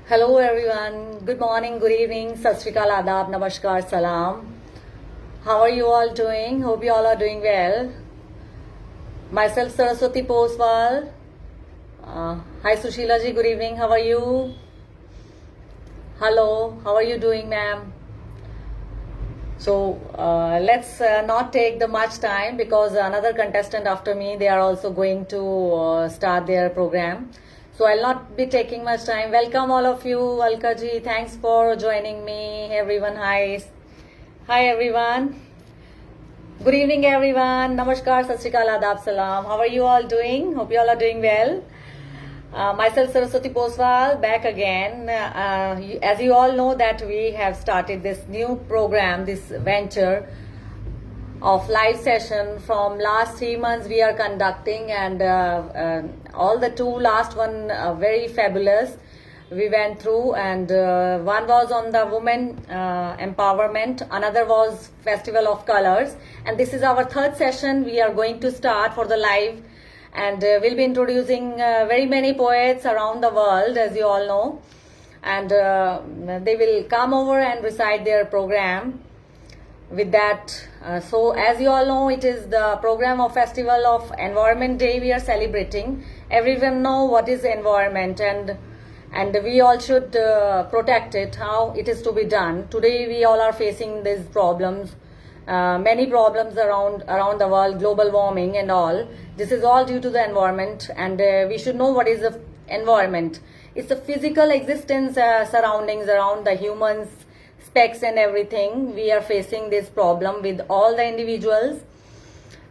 Hello everyone. Good morning, good evening, Sat Sri Akal, Adab, Namaskar, Salam. How are you all doing? Hope you all are doing well. Myself Saraswati Poswal. Hi Sushila ji, good evening. How are you? Hello, how are you doing, ma'am? So let's not take the much time because another contestant after me, they are also going to start their program. So I'll not be taking much time. Welcome all of you, Alka ji. Thanks for joining me. Everyone, hi. Hi everyone. Good evening everyone. Namaskar, Sat Sri Akal, Adab, Salam. How are you all doing? Hope you all are doing well. Myself Saraswati Poswal back again. As you all know that we have started this new program, this venture of live session from last 3 months we are conducting, and all the two last one very fabulous we went through, and one was on the women empowerment, another was festival of colors, and this is our third session we are going to start for the live, and we'll be introducing very many poets around the world, as you all know, and they will come over and recite their program with that. So as you all know, it is the program of Festival of Environment Day we are celebrating. Everyone know what is environment, and we all should protect it, how it is to be done. Today we all are facing these problems, many problems around the world, global warming and all. This is all due to the environment, and we should know what is the environment. It's the physical existence surroundings around the humans, specs and everything. We are facing this problem with all the individuals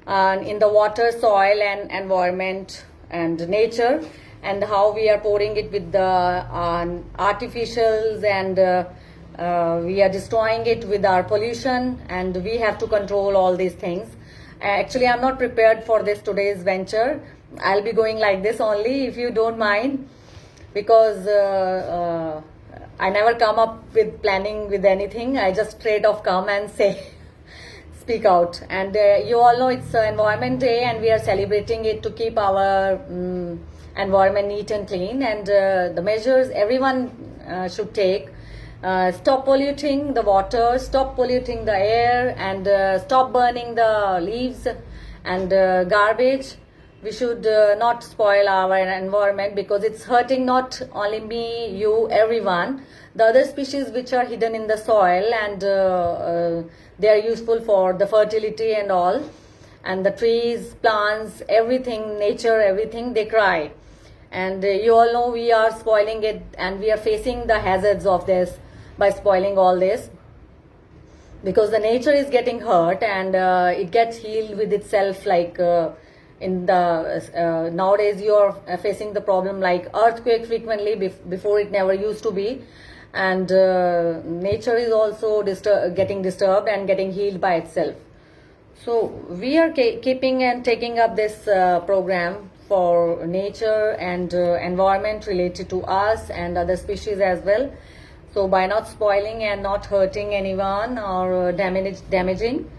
in the water, soil and environment and nature, and how we are pouring it with the artificials, and we are destroying it with our pollution, and we have to control all these things. Actually, I'm not prepared for this today's venture. I'll be going like this only, if you don't mind, because I never come up with planning with anything. I just straight off come and say, speak out. And you all know it's Environment Day, and we are celebrating it to keep our environment neat and clean. And the measures everyone should take: stop polluting the water, stop polluting the air, and stop burning the leaves and garbage. We should not spoil our environment, because it's hurting not only me, you, everyone. The other species which are hidden in the soil, and they are useful for the fertility and all. And the trees, plants, everything, nature, everything, they cry. And you all know we are spoiling it, and we are facing the hazards of this by spoiling all this, because the nature is getting hurt, and it gets healed with itself, like in the nowadays you are facing the problem like earthquake frequently. Before it never used to be, and nature is also getting disturbed and getting healed by itself. So we are keeping and taking up this program for nature and environment related to us and other species as well. So by not spoiling and not hurting anyone or damaging,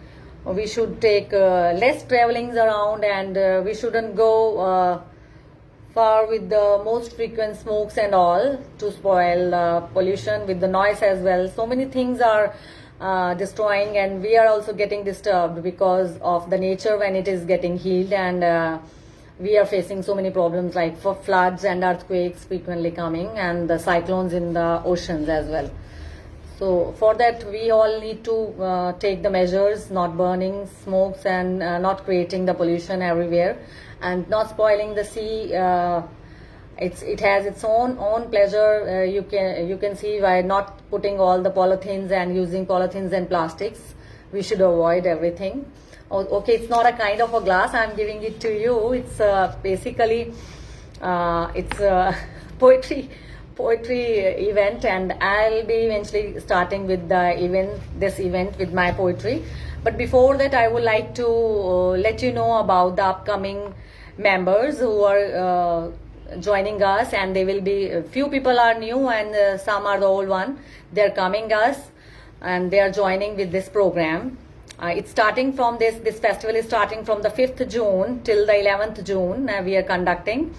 we should take less travelings around, and we shouldn't go far with the most frequent smokes and all to spoil pollution with the noise as well. So many things are destroying, and we are also getting disturbed because of the nature when it is getting healed, and we are facing so many problems like for floods and earthquakes frequently coming, and the cyclones in the oceans as well. So for that we all need to take the measures, not burning smokes, and not creating the pollution everywhere, and not spoiling the sea. It has its own pleasure. You can see by not putting all the polythenes and using polythenes and plastics. We should avoid everything. Okay, it's not a kind of a glass I'm giving it to you. It's basically it's poetry event, and I'll be eventually starting with this event with my poetry. But before that, I would like to let you know about the upcoming members who are joining us, and they will be, a few people are new and some are the old one. They're coming us, and they are joining with this program. It's starting from this festival is starting from the 5th June till the 11th June we are conducting.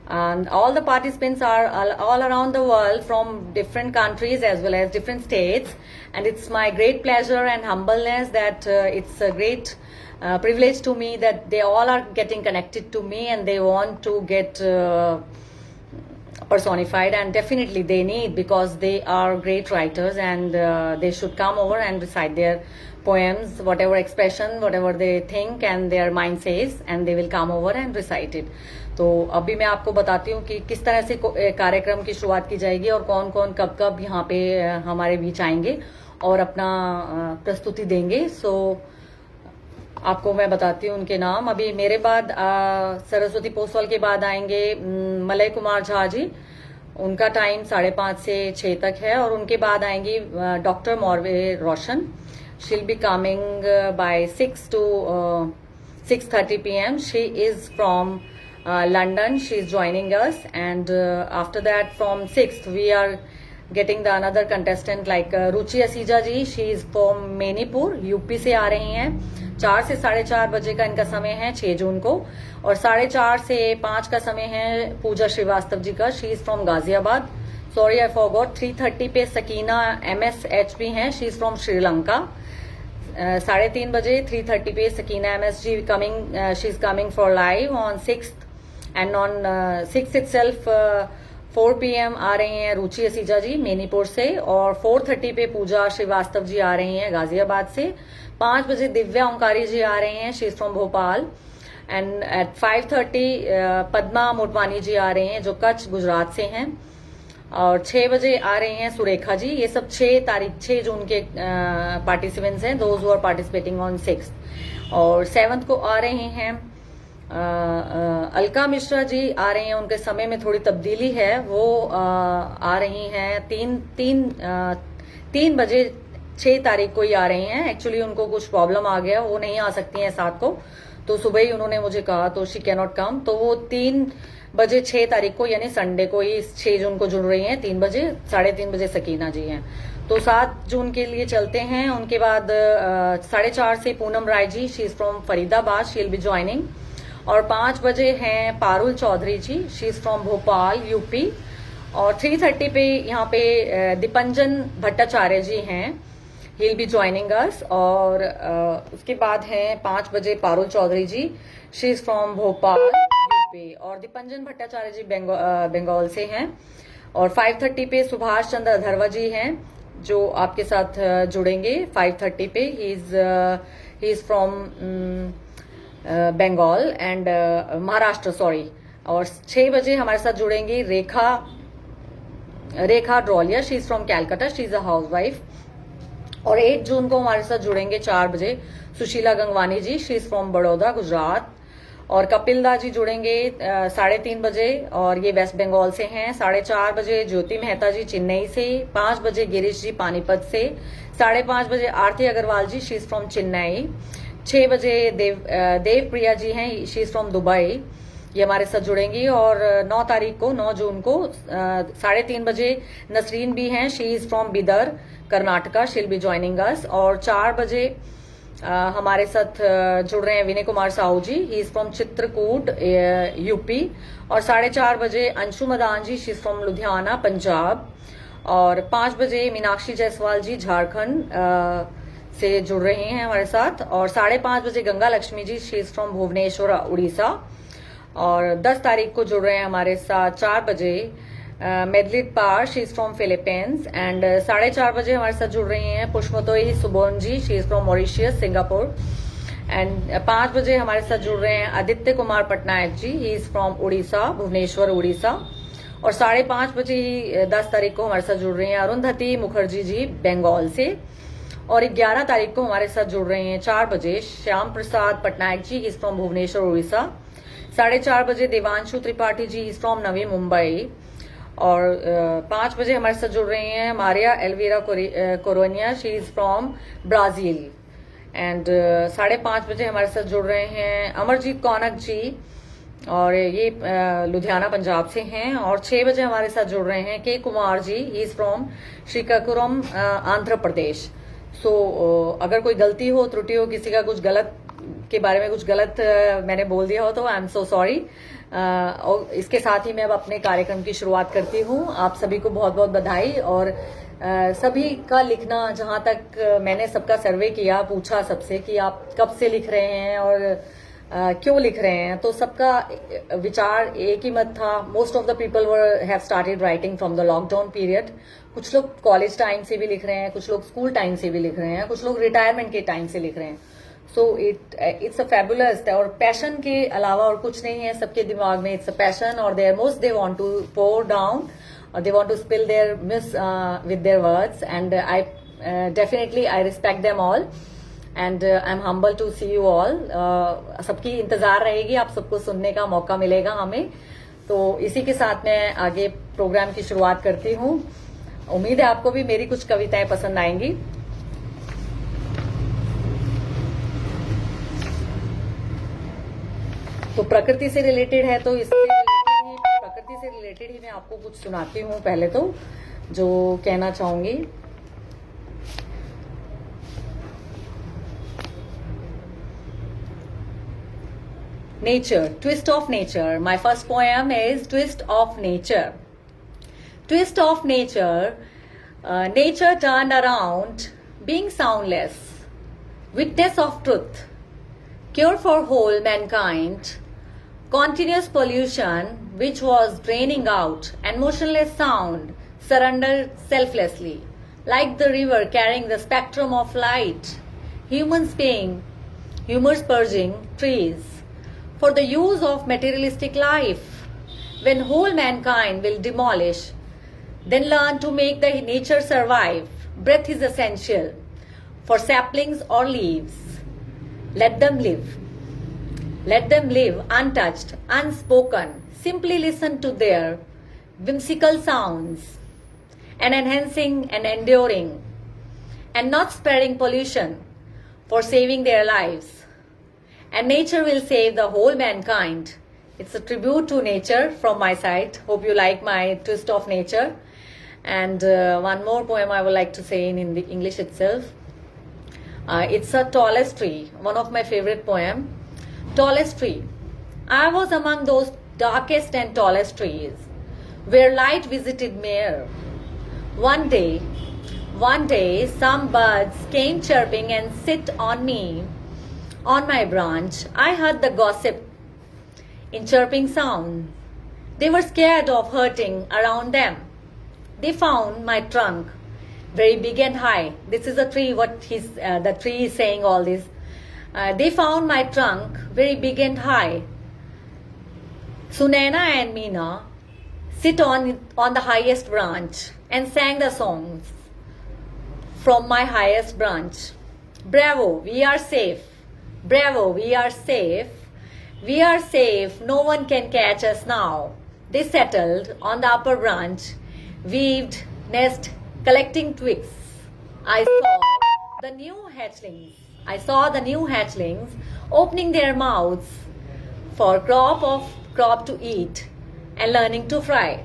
and all the participants are all around the world from different countries as well as different states, and it's my great pleasure and humbleness that it's a great privilege to me that they all are getting connected to me and they want to get personified, and definitely they need, because they are great writers, and they should come over and recite their poems, whatever expression, whatever they think and their mind says, and they will come over and recite it. तो अभी मैं आपको बताती हूँ कि किस तरह से कार्यक्रम की शुरुआत की जाएगी और कौन कौन कब कब यहाँ पे हमारे बीच आएंगे और अपना प्रस्तुति देंगे. सो आपको मैं बताती हूँ उनके नाम. अभी मेरे बाद सरस्वती पोसवाल के बाद आएंगे मलय कुमार झा जी. उनका टाइम 5:30 से 6 तक है. और उनके बाद आएंगी doctor Maurve Roshan. She'll be coming by 6 to 6:30 p.m. She is from London. She is joining us, and after that from 6th we are getting the another contestant like Ruchi Aseeja ji. She is from Mainpuri, UP से आ रही हैं. 4 से 4:30 बजे का इनका समय है 6 जून को. और 4:30 से 5 का समय है पूजा श्रीवास्तव जी का. She is from Ghaziabad. Sorry I forgot. 3:30 पे सकीना MSH भी हैं. She is from Sri Lanka. 3:30 बजे 3:30 पे Sakina MS ji coming. She is coming for live on 6th, and on 6th itself 4 PM आ रही हैं रुचि असीजा जी मेनीपुर से. और 4:30 पे पूजा श्रीवास्तव जी आ रही हैं गाजियाबाद से. 5 बजे दिव्या ओंकारी जी आ रही हैं. She is from Bhopal. And at 5:30 Padma Motwani ji आ रही हैं जो कच्छ गुजरात से हैं. और 6 बजे आ रही हैं सुरेखा जी. ये सब 6 जून के पार्टिसिपेंट्स हैं, those who are participating on 6th. और 7th को आ रहे हैं अलका मिश्रा जी आ रही हैं. उनके समय में थोड़ी तब्दीली है. वो आ रही हैं 3 बजे 6 तारीख को ही आ रही हैं. एक्चुअली उनको कुछ प्रॉब्लम आ गया, वो नहीं आ सकती हैं 7 को. तो सुबह ही उन्होंने मुझे कहा, तो शी कैन नॉट कम. तो वो 3 बजे 6 तारीख को यानी संडे को ही 6 जून को जुड़ रही हैं 3 बजे. 3:30 बजे सकीना जी हैं. तो 7 जून के लिए चलते हैं. उनके बाद 4:30 से Poonam Rai ji. She is from Faridabad. She will be joining. और 5 बजे हैं Parul Chaudhary ji. She is from Bhopal UP. और 3:30 पे यहाँ पे दीपंजन भट्टाचार्य जी हैं. He will be joining us. और उसके बाद हैं 5 बजे Parul Chaudhary ji. She is from Bhopal UP. और दीपंजन भट्टाचार्य जी बंगाल से हैं. और 5:30 पे सुभाष चंद्र अधर्वा जी हैं जो आपके साथ जुड़ेंगे 5:30 पे. He is from Bengal and Maharashtra, sorry. और 6 बजे हमारे साथ जुड़ेंगी Rekha Drolia. She is from Calcutta. She is a housewife. और 8 जून को हमारे साथ जुड़ेंगे 4 बजे Sushila Gangwani ji. She is from Baroda Gujarat. और कपिल दा जी जुड़ेंगे 3:30 बजे, और ये वेस्ट बंगाल से हैं. 4:30 बजे ज्योति मेहता जी चेन्नई से. 5 बजे गिरीश जी पानीपत से. 5:30 बजे Aarti Agarwal ji. She is from Chennai. 6 बजे देव प्रिया जी हैं. She is from Dubai. ये हमारे साथ जुड़ेंगी. और 9 तारीख को 9 जून को 3:30 बजे नसरीन भी हैं. She is from Bidar Karnataka. She will be joining us. और 4 बजे हमारे साथ जुड़ रहे हैं Vinay Kumar Sahu ji. He is from Chitrakoot UP. और 4:30 बजे Anshu Madan ji. She is from Ludhiana Punjab. और 5 बजे मीनाक्षी जायसवाल जी झारखंड से जुड़ रहे हैं हमारे साथ. और 5:30 बजे Ganga Lakshmi ji. She is from Bhubaneswar Orissa. और 10 तारीख को जुड़ रहे हैं हमारे साथ 4 बजे Medalit Par. She is from Philippines. And 4:30 बजे हमारे साथ जुड़ रही हैं Pushpatoi Subon ji. She is from Mauritius Singapore. And 5 बजे हमारे साथ जुड़ रहे हैं Aditya Kumar Patnaik ji. He is from Orissa, Bhubaneswar Orissa. और 5:30 बजे ही 10 तारीख को हमारे साथ जुड़ रही हैं अरुंधति मुखर्जी जी बंगाल से. और 11 तारीख को हमारे साथ जुड़ रहे हैं 4 बजे श्याम प्रसाद पटनायक जी. Is from Bhubaneswar Orissa. 4:30 बजे देवांशु त्रिपाठी जी. Is from Navi Mumbai. और 5 बजे हमारे साथ जुड़ रही हैं Maria Elvira Coronia. She is from Brazil. And 5:30 बजे हमारे साथ जुड़ रहे हैं अमरजीत कौनक जी. और ये लुधियाना पंजाब से हैं. और 6 बजे हमारे साथ जुड़ रहे हैं K Kumar ji. He is from Srikakulam Andhra Pradesh. So अगर कोई गलती हो त्रुटि हो, किसी का कुछ गलत के बारे में कुछ गलत मैंने बोल दिया हो तो आई एम सो सॉरी। और इसके साथ ही मैं अब अपने कार्यक्रम की शुरुआत करती हूँ। आप सभी को बहुत बहुत बधाई। और सभी का लिखना, जहां तक मैंने सबका सर्वे किया, पूछा सबसे कि आप कब से लिख रहे हैं और क्यों लिख रहे हैं, तो सबका विचार एक ही मत था। Most of the people were have started writing from the lockdown period. कुछ लोग कॉलेज टाइम से भी लिख रहे हैं, कुछ लोग स्कूल टाइम से भी लिख रहे हैं, कुछ लोग रिटायरमेंट के टाइम से लिख रहे हैं। So it's a fabulous. और पैशन के अलावा और कुछ नहीं है सबके दिमाग में। इट्स अ पैशन और there most they want to pour down or they want to spill their miss with their words, and I definitely I respect them all, and I'm humble to see you all. सबकी इंतजार रहेगी, आप सबको सुनने का मौका मिलेगा हमें। तो इसी के साथ मैं आगे प्रोग्राम की शुरुआत करती हूँ। उम्मीद है आपको भी मेरी कुछ कविताएं पसंद आएंगी। तो प्रकृति से रिलेटेड है, तो प्रकृति से रिलेटेड ही मैं आपको कुछ सुनाती हूँ। पहले तो जो कहना चाहूंगी, nature, twist of nature. My first poem is twist of nature. Twist of nature. Nature turned around, being soundless, witness of truth, cure for whole mankind, continuous pollution which was draining out, and motionless sound surrendered selflessly, like the river carrying the spectrum of light, humors purging trees for the use of materialistic life. When whole mankind will demolish, then learn to make the nature survive. Breath is essential for saplings or leaves. Let them live. Let them live untouched, unspoken. Simply listen to their whimsical sounds, and enhancing and enduring, and not sparing pollution for saving their lives. And nature will save the whole mankind. It's a tribute to nature from my side. Hope you like my twist of nature. And one more poem I would like to say in the English itself. It's a tallest tree, one of my favorite poem. Tallest tree. I was among those darkest and tallest trees, where light visited me. One day, some birds came chirping and sit on me, on my branch. I heard the gossip in chirping sound. They were scared of hurting around them. They found my trunk very big and high. This is a tree, the tree is saying all this. They found my trunk very big and high. Sunaina and Meena sit on the highest branch and sang the songs from my highest branch. Bravo, we are safe. Bravo, we are safe. We are safe, no one can catch us now. They settled on the upper branch, weaved nest, collecting twigs. I saw the new hatchlings opening their mouths for crop to eat and learning to fly.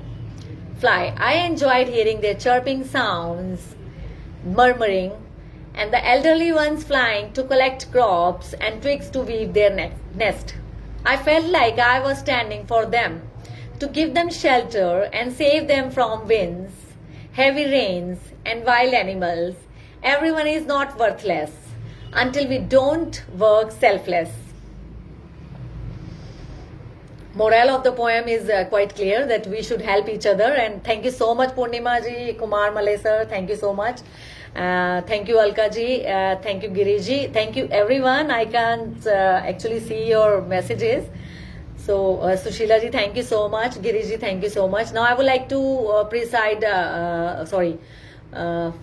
I enjoyed hearing their chirping sounds, murmuring, and the elderly ones flying to collect crops and twigs to weave their nest. I felt like I was standing for them, to give them shelter and save them from winds, heavy rains, and wild animals. Everyone is not worthless until we don't work selfless. Morale of the poem is quite clear that we should help each other. And thank you so much, Purnima ji, Kumar Malay sir. Thank you so much. Thank you, Alka ji. Thank you, Giri ji. Thank you, everyone. I can't actually see your messages. So, Sushila ji, thank you so much. Giri ji, thank you so much. Now, I would like to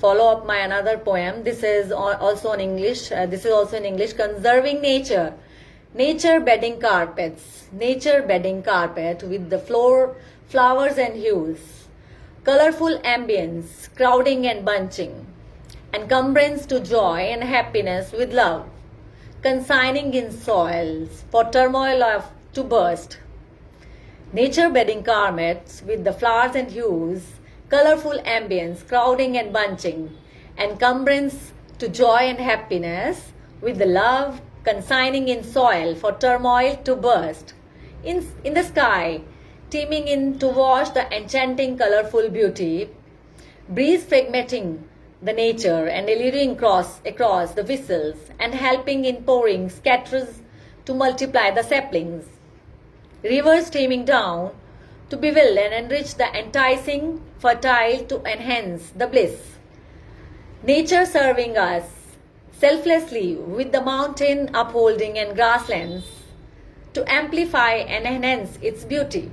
follow up my another poem. This is also in English. Conserving nature. Nature bedding carpets. Nature bedding carpet with the flowers and hues. Colorful ambience, crowding and bunching. Encumbrance to joy and happiness with love. Consigning in soils for turmoil to burst. Nature bedding carpets with the flowers and hues. Colorful ambience, crowding and bunching, encumbrance to joy and happiness with the love consigning in soil for turmoil to burst. In the sky, teeming in to wash the enchanting colorful beauty, breeze fragmenting the nature and alluring across the whistles and helping in pouring scatters to multiply the saplings. Rivers streaming down to bewild and enrich the enticing, fertile to enhance the bliss. Nature serving us selflessly with the mountain upholding and grasslands to amplify and enhance its beauty.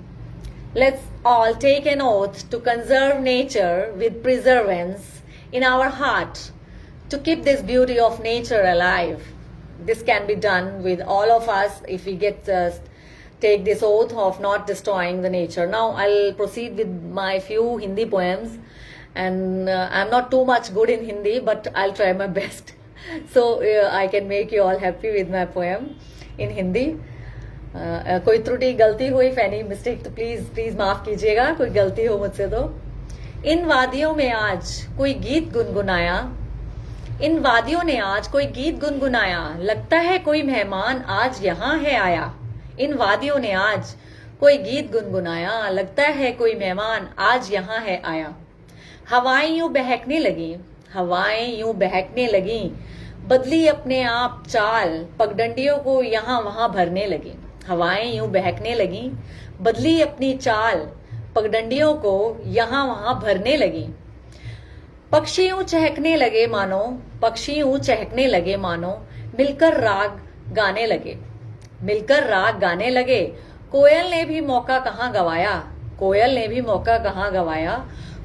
Let's all take an oath to conserve nature with perseverance in our heart to keep this beauty of nature alive. This can be done with all of us if we take this oath of not destroying the nature. Now I'll proceed with my few Hindi poems, and I'm not too much good in Hindi, but I'll try my best so I can make you all happy with my poem in Hindi. कोई त्रुटि गलती हुई, any mistake तो please माफ कीजिएगा, कोई गलती हो मुझसे तो। इन वादियों में आज कोई गीत गुनगुनाया, इन वादियों ने आज कोई गीत गुनगुनाया, लगता है कोई मेहमान आज यहाँ है आया। इन वादियों ने आज कोई गीत गुनगुनाया, लगता है कोई मेहमान आज यहाँ है आया। हवाएं यूं बहकने लगी, हवाएं यूं बहकने लगी, बदली अपने आप चाल, पगडंडियों को यहाँ वहां भरने लगी। हवाएं यूं बहकने लगी, बदली अपनी चाल, पगडंडियों को यहाँ वहां भरने लगी। पक्षी यूं चहकने लगे मानो, पक्षी यूं चहकने लगे मानो, मिलकर राग गाने लगे, मिलकर राग गाने लगे। कोयल ने भी मौका कहाँ गवाया, कोयल ने भी मौका कहाँ गवाया,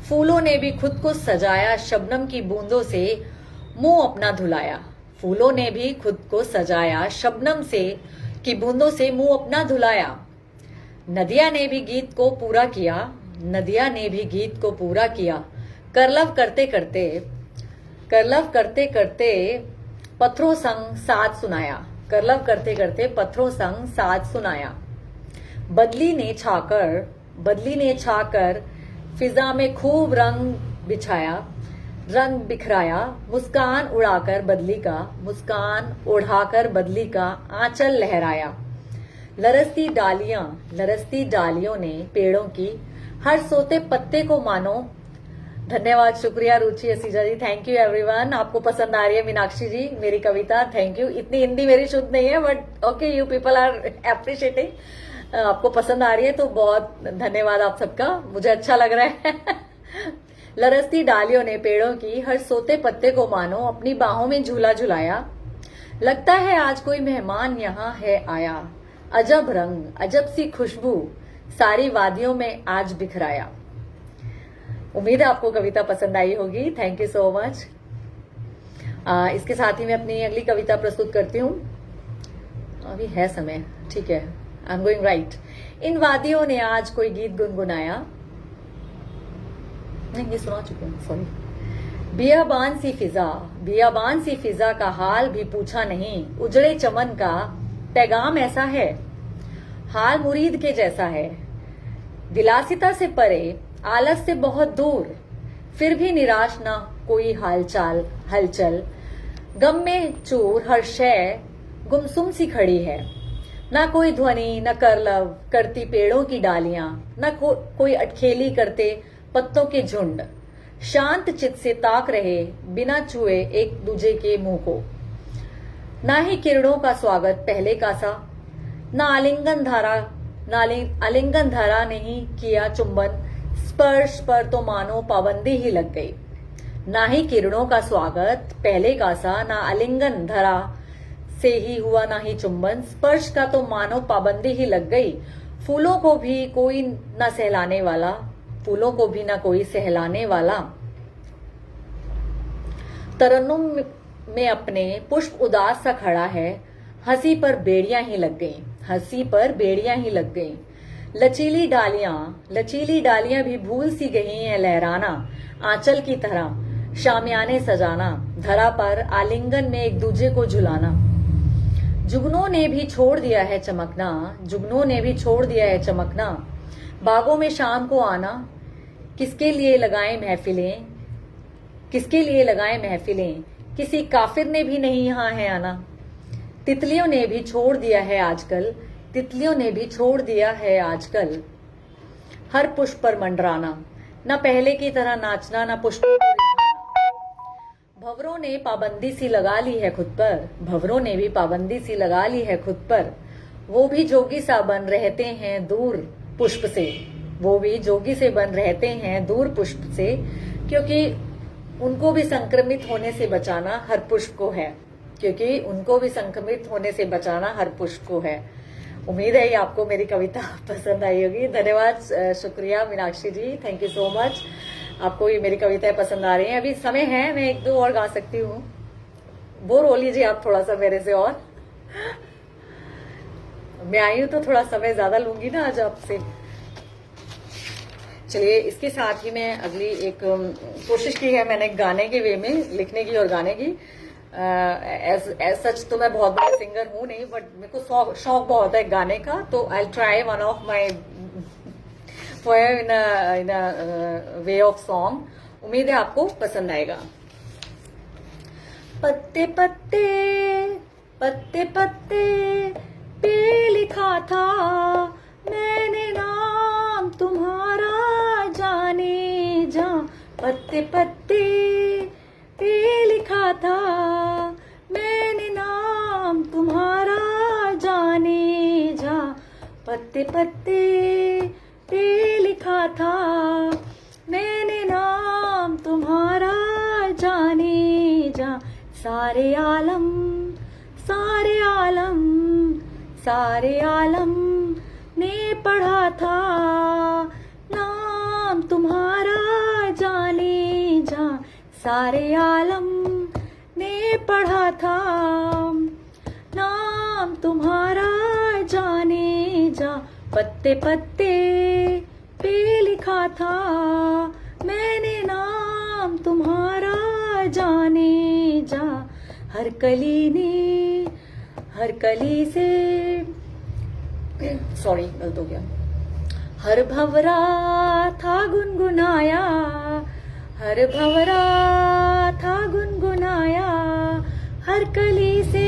फूलों ने भी खुद को सजाया, शबनम की बूंदों से मुंह अपना धुलाया। फूलों ने भी खुद को सजाया, शबनम से की बूंदों से मुंह अपना धुलाया। नदिया ने भी गीत को पूरा किया, नदिया ने भी गीत को पूरा किया, करलव करते करते, करलव करते करते पत्थरों संग साथ सुनाया, करलव करते करते पत्थरों संग साथ सुनाया। बदली ने छाकर, बदली ने छाकर फिजा में खूब रंग बिछाया, रंग बिखराया, मुस्कान उड़ाकर बदली का, मुस्कान उड़ाकर बदली का आंचल लहराया। लरसती डालियां, लरसती डालियों ने पेड़ों की हर सोते पत्ते को मानो। धन्यवाद, शुक्रिया रुचि असीजा जी, थैंक यू एवरीवन। आपको पसंद आ रही है मीनाक्षी जी मेरी कविता, थैंक यू। इतनी हिंदी मेरी शुद्ध नहीं है, but okay, you people are appreciating. आपको पसंद आ रही है तो बहुत धन्यवाद आप सबका, मुझे अच्छा लग रहा है। लरसती डालियों ने पेड़ों की हर सोते पत्ते को मानो अपनी बाहों में झूला झुलाया, लगता है आज कोई मेहमान यहाँ है आया। अजब रंग, अजब सी खुशबू सारी वादियों में आज बिखराया। उम्मीद है आपको कविता पसंद आई होगी, थैंक यू सो मच। इसके साथ ही मैं अपनी अगली कविता प्रस्तुत करती हूँ, अभी है समय, ठीक है, आई एम गोइंग राइट। इन वादियों ने आज कोई गीत गुनगुनाया, नहीं ये सुना चुकी हूँ, सॉरी। बियाबान सी फिजा, बियाबान सी फिजा का हाल भी पूछा नहीं, उजड़े चमन का पैगाम ऐसा है, हाल मुरीद के जैसा है। विलासिता से परे, आलस से बहुत दूर, फिर भी निराश ना कोई हालचाल हलचल, गम में चूर हर शय गुमसुम सी खड़ी है। ना कोई ध्वनि, न करलव करती पेड़ों की डालियां, न कोई अटखेली करते पत्तों के झुंड, शांत चित से ताक रहे बिना छुए एक दूजे के मुंह को। ना ही किरणों का स्वागत पहले का सा, ना आलिंगन धारा नहीं किया चुंबन, स्पर्श पर तो मानो पाबंदी ही लग गई। ना ही किरणों का स्वागत पहले का सा, ना आलिंगन धरा से ही हुआ ना ही चुंबन, स्पर्श का तो मानो पाबंदी ही लग गई। फूलों को भी कोई न सहलाने वाला, फूलों को भी ना कोई सहलाने वाला। तरन्नुम में अपने पुष्प उदास सा खड़ा है, हंसी पर बेड़ियां ही लग गईं, हंसी पर बेड़ियां ही लग गईं। लचीली डालियां भी भूल सी गई हैं लहराना, आंचल की तरह शामियाने सजाना, धरा पर आलिंगन में एक दूजे को झुलाना। जुगनों ने भी छोड़ दिया है चमकना, जुगनों ने भी छोड़ दिया है चमकना, बागों में शाम को आना, किसके लिए लगाएं महफिलें, किसके लिए लगाएं महफिलें, किसी काफिर ने भी नहीं यहाँ है आना। तितलियों ने भी छोड़ दिया है आजकल, तितलियों ने भी छोड़ दिया है आजकल हर पुष्प पर मंडराना, न पहले की तरह नाचना, न पुष्पों को रिझाना। भंवरों ने पाबंदी सी लगा ली है खुद पर, भंवरों ने भी पाबंदी सी लगा ली है खुद पर, वो भी जोगी सा बन रहते हैं दूर पुष्प से, वो भी जोगी से बन रहते हैं दूर पुष्प से, क्योंकि उनको भी संक्रमित होने से बचाना हर पुष्प को है, क्योंकि उनको भी संक्रमित होने से बचाना हर पुष्प को है। उम्मीद है आपको मेरी कविता पसंद आई होगी। धन्यवाद, शुक्रिया मीनाक्षी जी, थैंक यू सो मच। आपको ये मेरी कविताएं पसंद आ रही हैं। अभी समय है, मैं एक दो और गा सकती हूँ। बोर हो लीजिए आप थोड़ा सा मेरे से, और मैं आई हूं तो थोड़ा समय ज्यादा लूंगी ना आज आपसे। चलिए, इसके साथ ही मैं अगली एक कोशिश की है मैंने गाने के वे में, लिखने की और गाने की। एज सच तो मैं बहुत बड़ा सिंगर हूं नहीं, बट मेरे को शौक बहुत है गाने का, तो I try one of my poem in a way of song. उम्मीद है आपको पसंद आएगा। पत्ते पत्ते पत्ते पत्ते पे लिखा था मैंने नाम तुम्हारा, जाने जा। पत्ते पत्ते पे लिखा था मैंने नाम तुम्हारा, जाने जा। पत्ते पत्ते पे लिखा था मैंने नाम तुम्हारा, जाने जा। सारे आलम सारे आलम सारे आलम ने पढ़ा था नाम तुम्हारा, जाने जा। सारे आलम ने पढ़ा था नाम तुम्हारा, जाने जा। पत्ते पत्ते पे लिखा था मैंने नाम तुम्हारा, जाने जा। हर कली ने हर कली से सॉरी गलत हो गया। हर भंवरा था गुनगुनाया, हर भंवरा था गुनगुनाया, हर कली से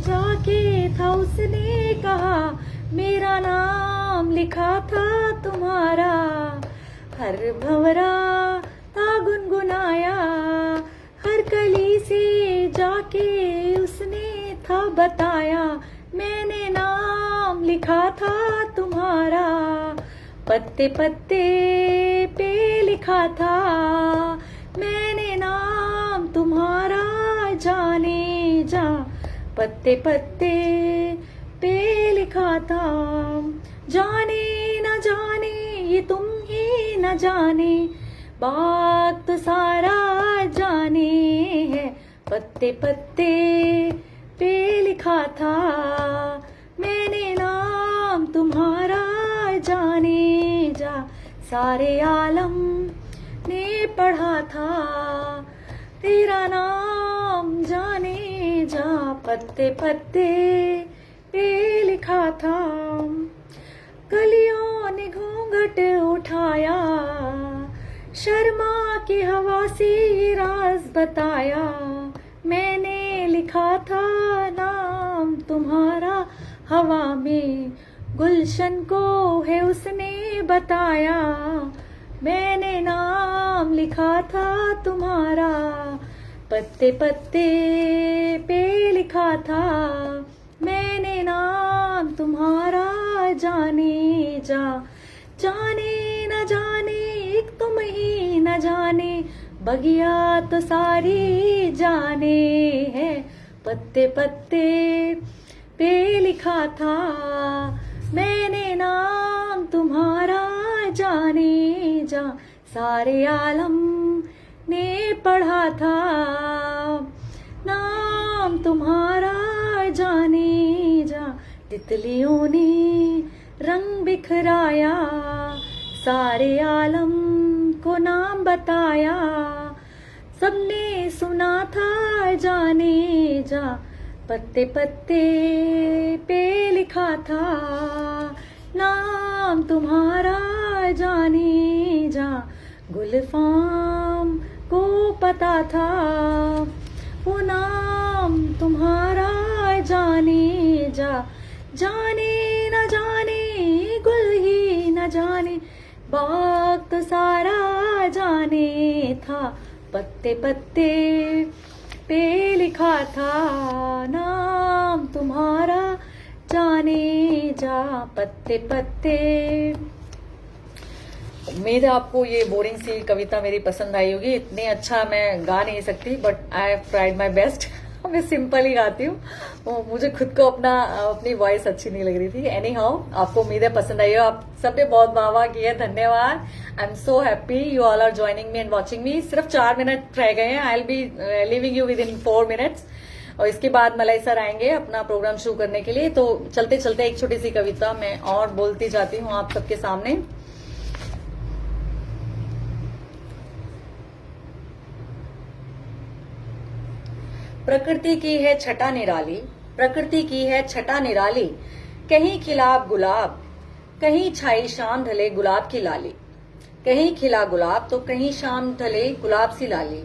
जाके था उसने कहा मेरा नाम लिखा था तुम्हारा। हर भंवरा था गुनगुनाया, हर कली से जाके उसने था बताया मैंने नाम लिखा था तुम्हारा। पत्ते पत्ते पे लिखा था मैंने नाम तुम्हारा, जाने जा। पत्ते पत्ते पे लिखा था जाने न जाने ये तुम ही न जाने, बात तो सारा जाने है। पत्ते पत्ते पे लिखा था मैंने नाम तुम्हारा, जाने जा। सारे आलम ने पढ़ा था तेरा नाम, जाने जा। पत्ते पत्ते पे लिखा था कलियों ने घूंघट उठाया, शर्मा की हवा से राज बताया मैंने लिखा था नाम तुम्हारा। हवा में गुलशन को है उसने बताया मैंने नाम लिखा था तुम्हारा। पत्ते पत्ते पे लिखा था मैंने नाम तुम्हारा, जाने जा। जाने न जाने एक तुम ही न जाने, बगिया तो सारी जाने है। पत्ते पत्ते पे लिखा था मैंने नाम तुम्हारा, जाने जा। सारे आलम ने पढ़ा था नाम तुम्हारा, जाने जा। तितलियों ने रंग बिखराया, सारे आलम को नाम बताया, सबने सुना था जाने जा। पत्ते पत्ते पे लिखा था नाम तुम्हारा, जाने जा। गुलफाम को पता था वो नाम तुम्हारा, जाने जा, जाने न जाने गुल ही न जाने, बाग तो सारा जाने था, पत्ते पत्ते पे लिखा था नाम तुम्हारा, जाने जा पत्ते पत्ते। उम्मीद है आपको ये बोरिंग सी कविता मेरी पसंद आई होगी। इतने अच्छा मैं गा नहीं सकती, but I have tried my best. मैं सिंपल ही गाती हूँ, मुझे खुद को अपनी वॉइस अच्छी नहीं लग रही थी। एनी हाउ, आपको उम्मीद है पसंद आई हो। आप सबने बहुत वाह वाह की है, धन्यवाद। I am so happy you all are joining me and watching me. सिर्फ 4 मिनट रह गए हैं, I will be leaving you within 4 minutes, और इसके बाद मलय सर आएंगे अपना प्रोग्राम शुरू करने के लिए। तो चलते चलते एक छोटी सी कविता मैं और बोलती जाती हूँ आप सबके सामने। प्रकृति की है छटा निराली, प्रकृति की है छटा निराली, कहीं खिला गुलाब, कहीं छाई शाम ढले गुलाब की लाली, कहीं खिला गुलाब तो कहीं शाम ढले गुलाब सी लाली,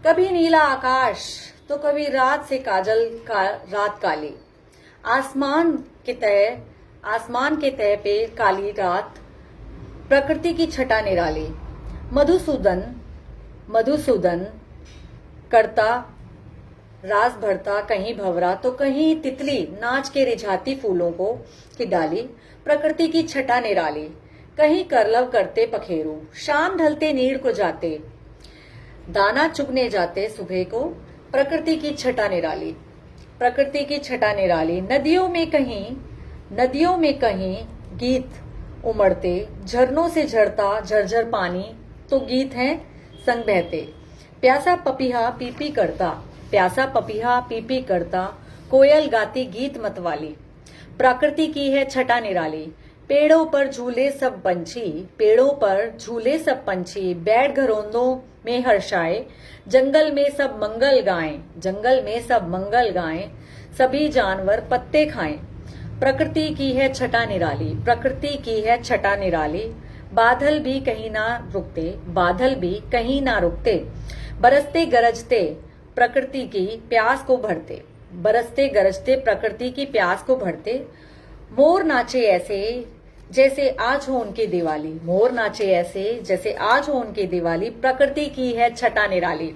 कभी नीला आकाश तो कभी रात से काजल का रात काली, आसमान के तय पे काली रात, प्रकृति की छटा निराली, मधुसूदन मधुसूदन करता रास भरता कहीं भंवरा तो कहीं तितली नाच के रिझाती फूलों को की डाली, प्रकृति की छटा निराली, कहीं करलव करते पखेरू, शाम ढलते नीड़ को जाते, दाना चुगने जाते सुबह को, प्रकृति की छटा निराली, प्रकृति की छटा निराली, नदियों में कहीं गीत उमड़ते, झरनों से झरता झरझर पानी तो गीत है संग बहते, प्यासा पपीहा पीपी करता, प्यासा पपीहा पीपी करता, कोयल गाती गीत मतवाली, प्रकृति की है छटा निराली, पेड़ों पर झूले सब पंछी, पेड़ों पर झूले सब पंछी, बैठ घरोंदों में हर्षाए, जंगल में सब मंगल गाएं, जंगल में सब मंगल गाएं, सभी जानवर पत्ते खाएं, प्रकृति की है छटा निराली, प्रकृति की है छटा निराली, बादल भी कहीं ना रुकते, बादल भी कहीं ना रुकते, बरसते गरजते प्रकृति की प्यास को भरते, बरसते गरजते प्रकृति की प्यास को भरते, मोर नाचे ऐसे जैसे आज हो उनकी दिवाली, मोर नाचे ऐसे जैसे आज हो उनकी दिवाली, प्रकृति की है छटा निराली,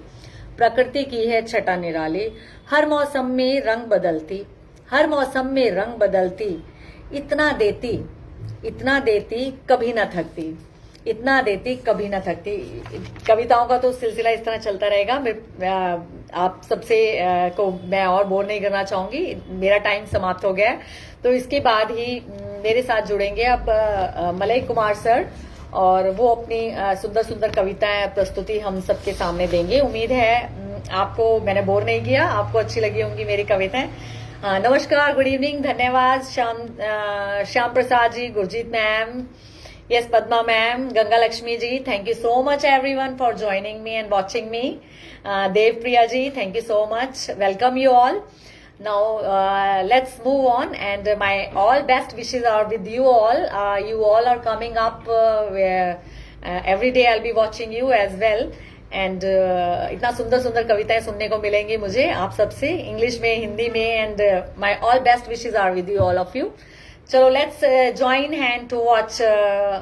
प्रकृति की है छटा निराली, हर मौसम में रंग बदलती, हर मौसम में रंग बदलती, इतना देती कभी न थकती, इतना देती कभी न थकती। कविताओं का तो सिलसिला इस तरह चलता रहेगा। आप सबसे को मैं और बोर नहीं करना चाहूंगी, मेरा टाइम समाप्त हो गया है। तो इसके बाद ही मेरे साथ जुड़ेंगे अब मलय कुमार सर, और वो अपनी सुंदर सुंदर कविताएं प्रस्तुति हम सबके सामने देंगे। उम्मीद है आपको मैंने बोर नहीं किया, आपको अच्छी लगी होंगी मेरी कविताएं। नमस्कार, गुड इवनिंग, धन्यवाद Shyam Prasad ji, Gurjeet ma'am, yes Padma ma'am, Ganga Lakshmi ji, thank you so much everyone for joining me and watching me. Dev Priya ji, thank you so much, welcome you all. Now let's move on, and my all best wishes are with you all. You all are coming up every day, I'll be watching you as well, and इतना सुंदर सुंदर कविताएं सुनने को मिलेंगी मुझे आप सबसे, इंग्लिश में, हिंदी में, and my all best wishes are with you all of you. चलो let's join hand to watch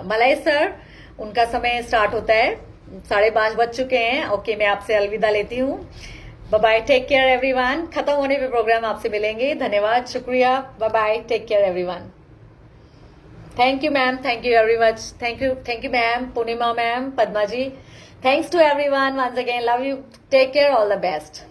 Malay sir. उनका समय स्टार्ट होता है, 5:30 बज चुके हैं। ओके, मैं आपसे अलविदा लेती हूँ। Bye bye, take care everyone. खत्म होने पे प्रोग्राम आपसे मिलेंगे। धन्यवाद, शुक्रिया, bye bye, take care everyone. Thank you ma'am, thank you very much, thank you ma'am, Purnima ma'am, Padma ji, thanks to everyone once again, love you, take care, all the best.